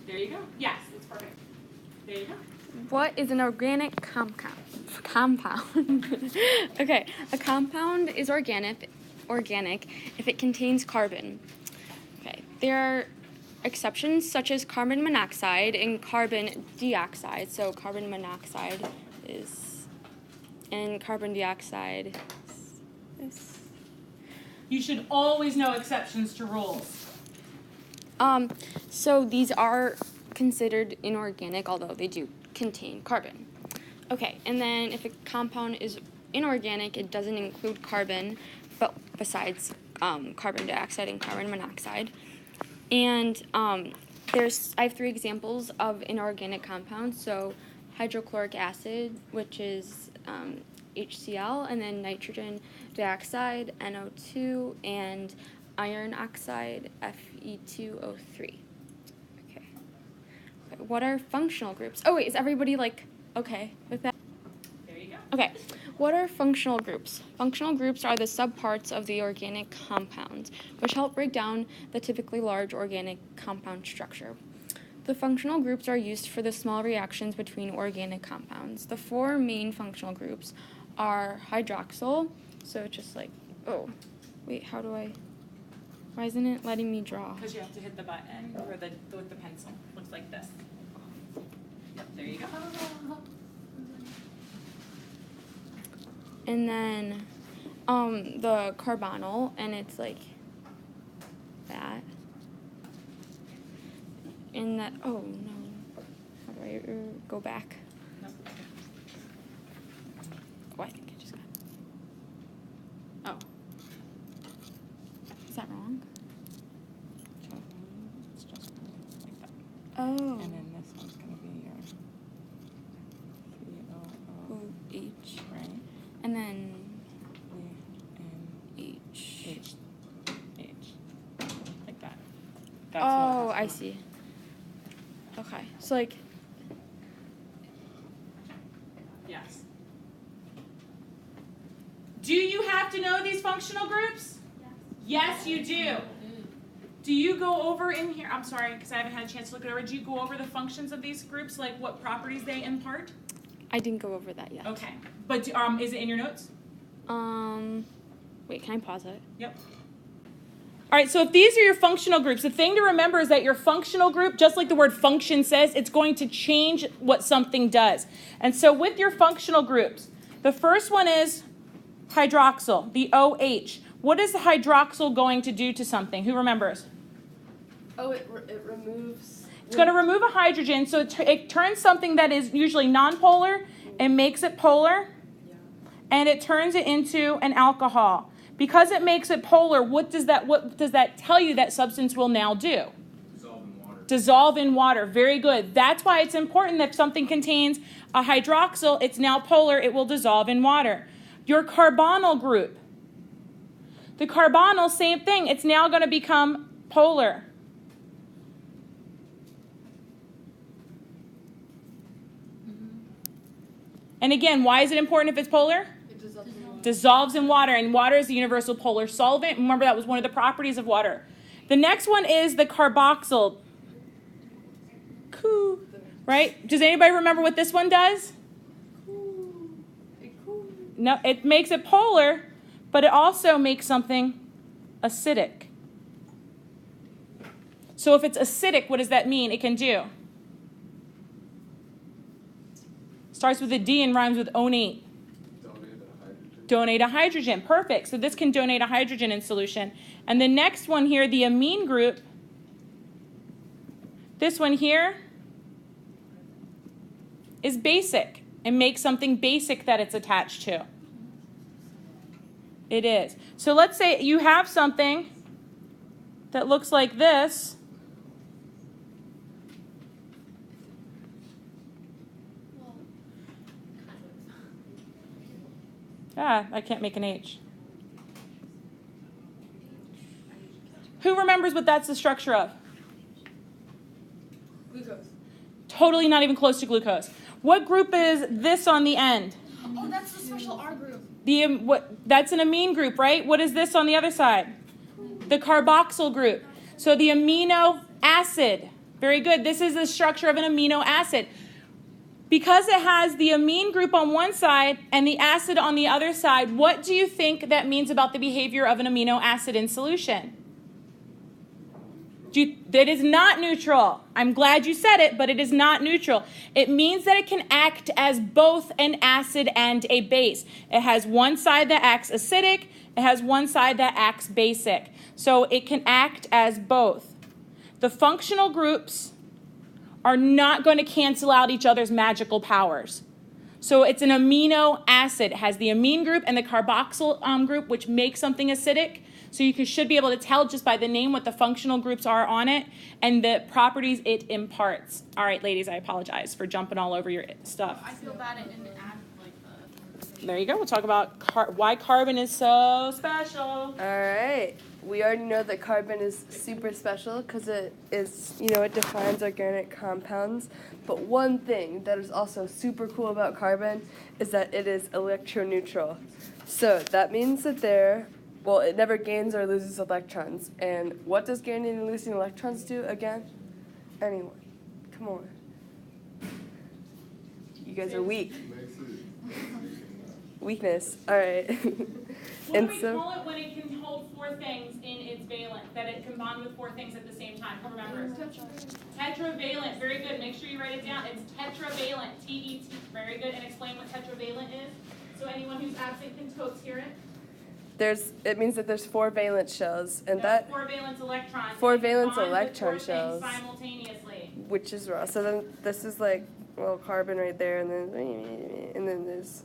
There you go. Yes, that's perfect. There you go. What is an organic compound? Okay, a compound is organic if it contains carbon. Okay, there are exceptions such as carbon monoxide and carbon dioxide. So carbon monoxide is, and carbon dioxide is. You should always know exceptions to rules. So these are considered inorganic, although they do contain carbon. Okay, and then if a compound is inorganic, it doesn't include carbon, but besides carbon dioxide and carbon monoxide. And I have 3 examples of inorganic compounds. So hydrochloric acid, which is HCl, and then nitrogen dioxide, NO2, and iron oxide, Fe2O3. Okay. What are functional groups? Oh wait, is everybody okay with that? There you go. Okay. What are functional groups? Functional groups are the subparts of the organic compounds, which help break down the typically large organic compound structure. The functional groups are used for the small reactions between organic compounds. The 4 main functional groups are hydroxyl, so it's just why isn't it letting me draw? Because you have to hit the button or with the pencil. Looks like this. Yep, there you go. And then the carbonyl, and it's like that. And that, oh no. How do I go back? No. Oh, I think I just got it. Oh. Is that wrong? It's just like that. Oh. And then this one's going to be your H. right? And then H. H. Like that. That's Oh, I see. Okay. So yes. Do you have to know these functional groups? Yes, you do. Do you go over in here? I'm sorry, because I haven't had a chance to look it over. Do you go over the functions of these groups, like what properties they impart? I didn't go over that yet. Okay. But is it in your notes? Wait, can I pause it? Yep. All right, so if these are your functional groups, the thing to remember is that your functional group, just like the word function says, it's going to change what something does. And so with your functional groups, the first one is hydroxyl, the OH. What is the hydroxyl going to do to something? Who remembers? Oh, it removes... It's going to remove a hydrogen, so it turns something that is usually nonpolar and makes it polar, and it turns it into an alcohol. Because it makes it polar, what does that tell you that substance will now do? Dissolve in water. Dissolve in water. Very good. That's why it's important that if something contains a hydroxyl, it's now polar, it will dissolve in water. Your carbonyl group. The carbonyl, same thing. It's now going to become polar. And again, why is it important if it's polar? It dissolves in water. Dissolves in water, and water is a universal polar solvent. Remember, that was one of the properties of water. The next one is the carboxyl. Right? Does anybody remember what this one does? No, it makes it polar, but it also makes something acidic. So if it's acidic, what does that mean it can do? Starts with a D and rhymes with onate. Donate a hydrogen. Perfect. So this can donate a hydrogen in solution. And the next one here, the amine group, this one here is basic and makes something basic that it's attached to. It is. So let's say you have something that looks like this. I can't make an H. Who remembers what that's the structure of? Glucose. Totally not even close to glucose. What group is this on the end? Oh, that's the special R group. That's an amine group, right? What is this on the other side? The carboxyl group. So the amino acid. Very good. This is the structure of an amino acid. Because it has the amine group on one side and the acid on the other side, what do you think that means about the behavior of an amino acid in solution? That is not neutral. I'm glad you said it, but it is not neutral. It means that it can act as both an acid and a base. It has one side that acts acidic. It has one side that acts basic. So it can act as both. The functional groups are not going to cancel out each other's magical powers. So it's an amino acid. It has the amine group and the carboxyl group, which makes something acidic. So you should be able to tell just by the name what the functional groups are on it and the properties it imparts. All right, ladies, I apologize for jumping all over your stuff. I feel bad I didn't add like the. There you go. We'll talk about why carbon is so special. All right. We already know that carbon is super special because it is, it defines organic compounds. But one thing that is also super cool about carbon is that it is electroneutral. So that means that it never gains or loses electrons. And what does gaining and losing electrons do again? Anyone? Come on. You guys are weak. Weakness. All right. What do we call it when it can hold four things in its valent, that it can bond with four things at the same time? Who remembers? Tetravalent. Very good. Make sure you write it down. It's tetravalent. T-E-T. Very good. And explain what tetravalent is. So anyone who's absent can totes hear it. It means that there's four valence shells, and that's four valence electrons. Four valence electron shells. Simultaneously. Which is raw. So then this is carbon right there, and then there's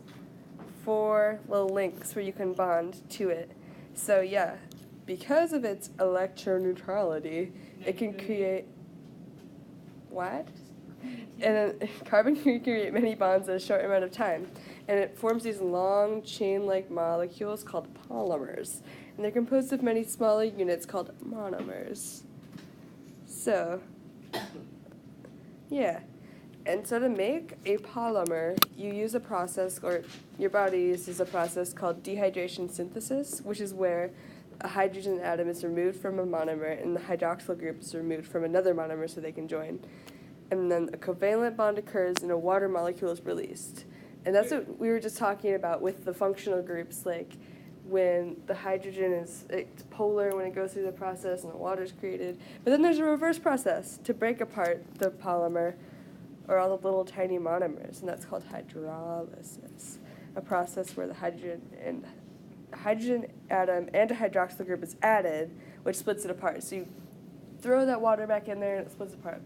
four little links where you can bond to it. So yeah, because of its electroneutrality, it can create what? And then carbon can create many bonds in a short amount of time. And it forms these long chain-like molecules called polymers. And they're composed of many smaller units called monomers. So, yeah. And so to make a polymer, you use a process, or your body uses a process called dehydration synthesis, which is where a hydrogen atom is removed from a monomer and the hydroxyl group is removed from another monomer so they can join. And then a covalent bond occurs and a water molecule is released. And that's what we were just talking about with the functional groups, like when the hydrogen it's polar when it goes through the process and the water is created. But then there's a reverse process to break apart the polymer or all the little tiny monomers, and that's called hydrolysis, a process where the hydrogen atom and a hydroxyl group is added, which splits it apart. So you throw that water back in there and it splits apart.